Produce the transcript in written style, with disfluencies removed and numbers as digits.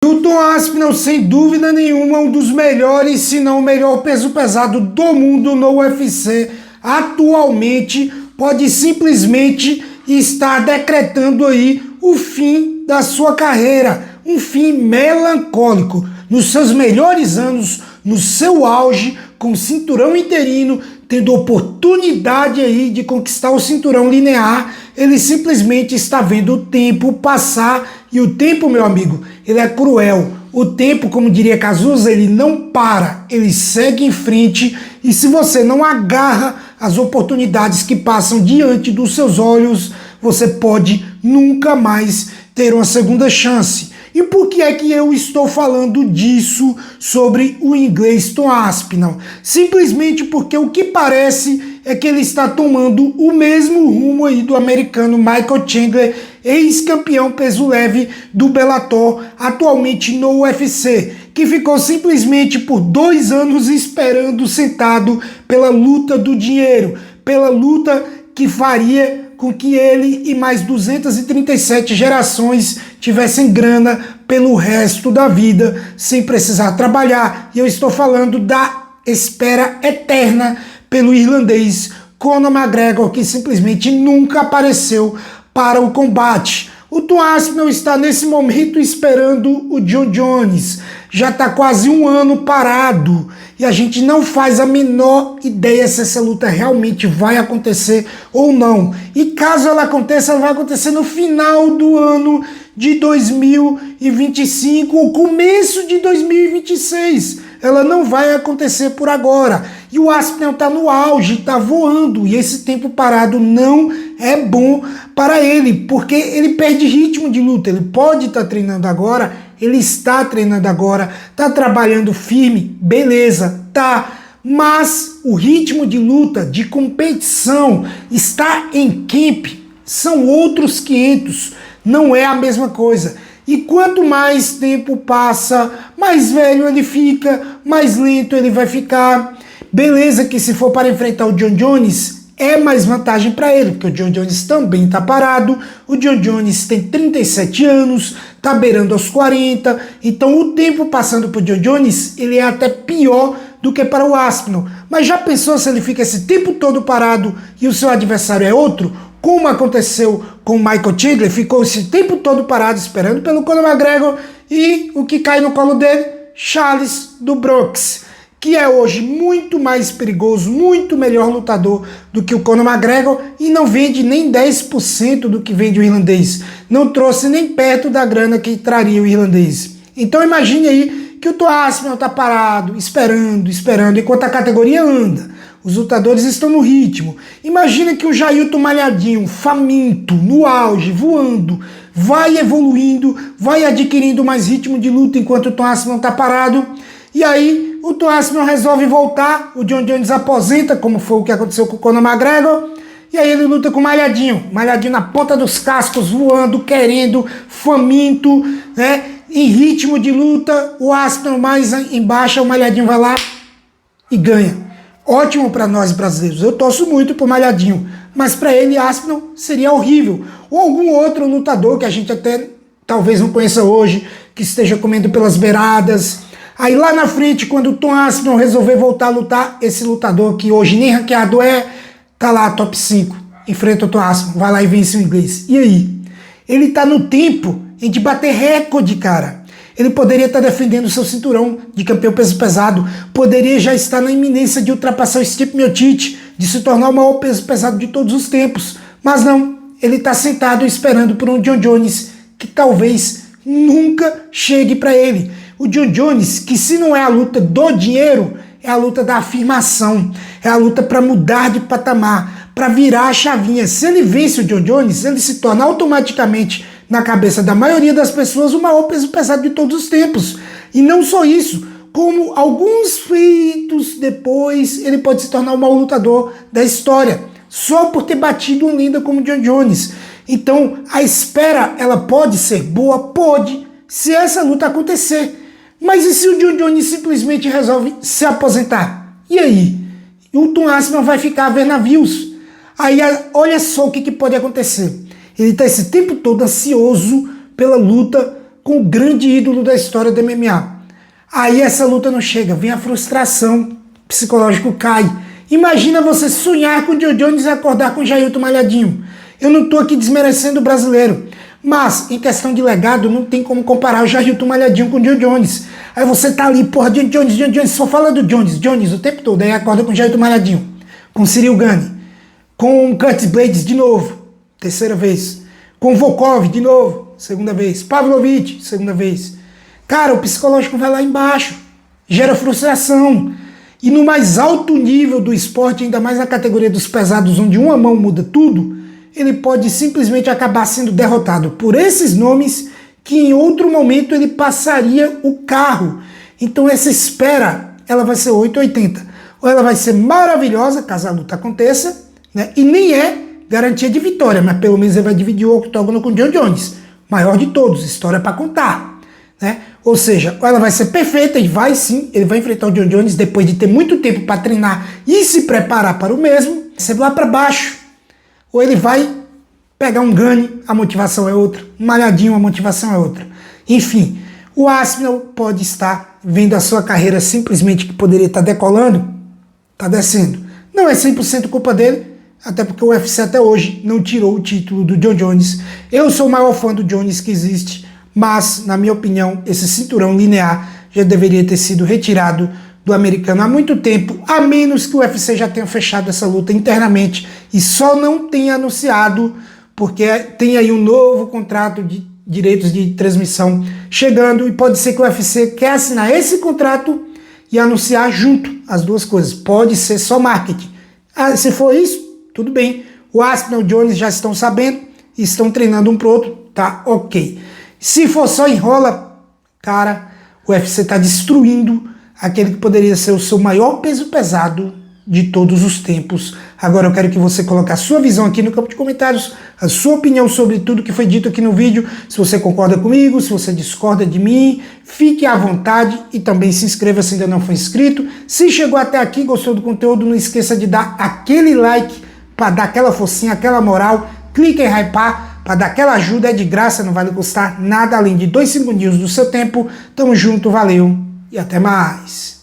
o Tom Aspinall, sem dúvida nenhuma, é um dos melhores, se não o melhor peso pesado do mundo no UFC. Atualmente, pode simplesmente estar decretando aí o fim da sua carreira. Um fim melancólico. Nos seus melhores anos, no seu auge, com o cinturão interino, tendo oportunidade aí de conquistar o cinturão linear, ele simplesmente está vendo o tempo passar. E o tempo, meu amigo, ele é cruel. O tempo, como diria Cazuza, ele não para, ele segue em frente. E se você não agarra as oportunidades que passam diante dos seus olhos, você pode nunca mais ter uma segunda chance. E por que é que eu estou falando disso sobre o inglês Tom Aspinall? Simplesmente porque o que parece é que ele está tomando o mesmo rumo aí do americano Michael Chandler, ex-campeão peso leve do Bellator, atualmente no UFC, que ficou simplesmente por 2 anos esperando sentado pela luta do dinheiro, pela luta que faria com que ele e mais 237 gerações tivessem grana pelo resto da vida, sem precisar trabalhar. E eu estou falando da espera eterna pelo irlandês Conor McGregor, que simplesmente nunca apareceu para o combate. O Tom Aspinall está nesse momento esperando o Jon Jones. Já está quase 1 ano parado e a gente não faz a menor ideia se essa luta realmente vai acontecer ou não. E caso ela aconteça, ela vai acontecer no final do ano de 2025 ou começo de 2026. Ela não vai acontecer por agora. E o Aspinall está no auge, está voando. E esse tempo parado não é bom para ele, porque ele perde ritmo de luta. Ele pode estar treinando agora, ele está treinando agora, está trabalhando firme, beleza, tá. Mas o ritmo de luta, de competição, estar em camp, são outros 500. Não é a mesma coisa. E quanto mais tempo passa, mais velho ele fica, mais lento ele vai ficar. Beleza que se for para enfrentar o Jon Jones, é mais vantagem para ele, porque o Jon Jones também está parado. O Jon Jones tem 37 anos, está beirando aos 40. Então o tempo passando para o Jon Jones, ele é até pior do que para o Aspinall. Mas já pensou se ele fica esse tempo todo parado e o seu adversário é outro? Como aconteceu com o Michael Chandler, ficou esse tempo todo parado esperando pelo Conor McGregor e o que cai no colo dele? Charles do Bronx, que é hoje muito mais perigoso, muito melhor lutador do que o Conor McGregor e não vende nem 10% do que vende o irlandês. Não trouxe nem perto da grana que traria o irlandês. Então imagine aí que o Tom Aspinall está parado, esperando, enquanto a categoria anda. Os lutadores estão no ritmo. Imagina que o Jailton malhadinho, faminto, no auge, voando, vai evoluindo, vai adquirindo mais ritmo de luta enquanto o Tom Aspinall está parado. E aí o Tom Aspinall resolve voltar, o Jon Jones aposenta, como foi o que aconteceu com o Conor McGregor. E aí ele luta com o malhadinho na ponta dos cascos, voando, querendo, faminto, né? Em ritmo de luta, o Aspinall mais embaixo, o malhadinho vai lá e ganha. Ótimo para nós brasileiros, eu torço muito pro Malhadinho, mas para ele Aspinall seria horrível. Ou algum outro lutador que a gente até talvez não conheça hoje, que esteja comendo pelas beiradas. Aí lá na frente, quando o Tom Aspinall resolver voltar a lutar, esse lutador que hoje nem ranqueado tá lá top 5, enfrenta o Tom Aspinall, vai lá e vence o inglês. E aí? Ele tá no tempo de bater recorde, cara. Ele poderia estar defendendo seu cinturão de campeão peso pesado, poderia já estar na iminência de ultrapassar o Stipe Miocic, de se tornar o maior peso pesado de todos os tempos. Mas não, ele está sentado esperando por um Jon Jones que talvez nunca chegue para ele. O Jon Jones, que se não é a luta do dinheiro, é a luta da afirmação, é a luta para mudar de patamar, para virar a chavinha. Se ele vence o Jon Jones, ele se torna automaticamente, na cabeça da maioria das pessoas, o maior peso pesado de todos os tempos. E não só isso, como alguns feitos depois, ele pode se tornar o maior lutador da história, só por ter batido um linda como o Jon Jones. Então, a espera, ela pode ser boa? Pode, se essa luta acontecer. Mas e se o Jon Jones simplesmente resolve se aposentar? E aí? O Tom Aspinall vai ficar a ver navios. Aí, olha só o que pode acontecer. Ele está esse tempo todo ansioso pela luta com o grande ídolo da história do MMA. Aí essa luta não chega, vem a frustração, psicológico cai. Imagina você sonhar com o John Jones e acordar com o Jailton Malhadinho. Eu não estou aqui desmerecendo o brasileiro, mas em questão de legado não tem como comparar o Jailton Malhadinho com o John Jones. Aí você tá ali, porra, John Jones, só fala do Jones o tempo todo, aí acorda com o Jailton Malhadinho, com Ciryl Gane, com Curtis Blaydes de novo, terceira vez, com Volkov de novo, segunda vez, Pavlovich, segunda vez. Cara, o psicológico vai lá embaixo, gera frustração. E no mais alto nível do esporte, ainda mais na categoria dos pesados, onde uma mão muda tudo, ele pode simplesmente acabar sendo derrotado por esses nomes que em outro momento ele passaria o carro. Então essa espera, ela vai ser 880. Ou ela vai ser maravilhosa, caso a luta aconteça, né? E nem é garantia de vitória, mas pelo menos ele vai dividir o octógono com o John Jones, maior de todos, história para contar, né? Ou seja, ou ela vai ser perfeita e vai sim, ele vai enfrentar o John Jones depois de ter muito tempo para treinar e se preparar para o mesmo, ser lá para baixo. Ou ele vai pegar um Gane, a motivação é outra, um Malhadinho, a motivação é outra. Enfim, o Aspinall pode estar vendo a sua carreira simplesmente que poderia estar decolando, está descendo. Não é 100% culpa dele, até porque o UFC até hoje não tirou o título do John Jones. Eu sou o maior fã do Jones que existe, mas, na minha opinião, esse cinturão linear já deveria ter sido retirado do americano há muito tempo, a menos que o UFC já tenha fechado essa luta internamente e só não tenha anunciado, porque tem aí um novo contrato de direitos de transmissão chegando e pode ser que o UFC quer assinar esse contrato e anunciar junto as duas coisas. Pode ser só marketing. Ah, se for isso, tudo bem. O Aspinall e o Jones já estão sabendo e estão treinando um pro outro, tá ok. Se for só enrola, cara, o UFC está destruindo aquele que poderia ser o seu maior peso pesado de todos os tempos. Agora eu quero que você coloque a sua visão aqui no campo de comentários, a sua opinião sobre tudo que foi dito aqui no vídeo, se você concorda comigo, se você discorda de mim, fique à vontade e também se inscreva se ainda não for inscrito. Se chegou até aqui, gostou do conteúdo, não esqueça de dar aquele like para dar aquela forcinha, aquela moral, clique em hypar, para dar aquela ajuda, é de graça, não vai custar nada além de 2 segundinhos do seu tempo. Tamo junto, valeu e até mais.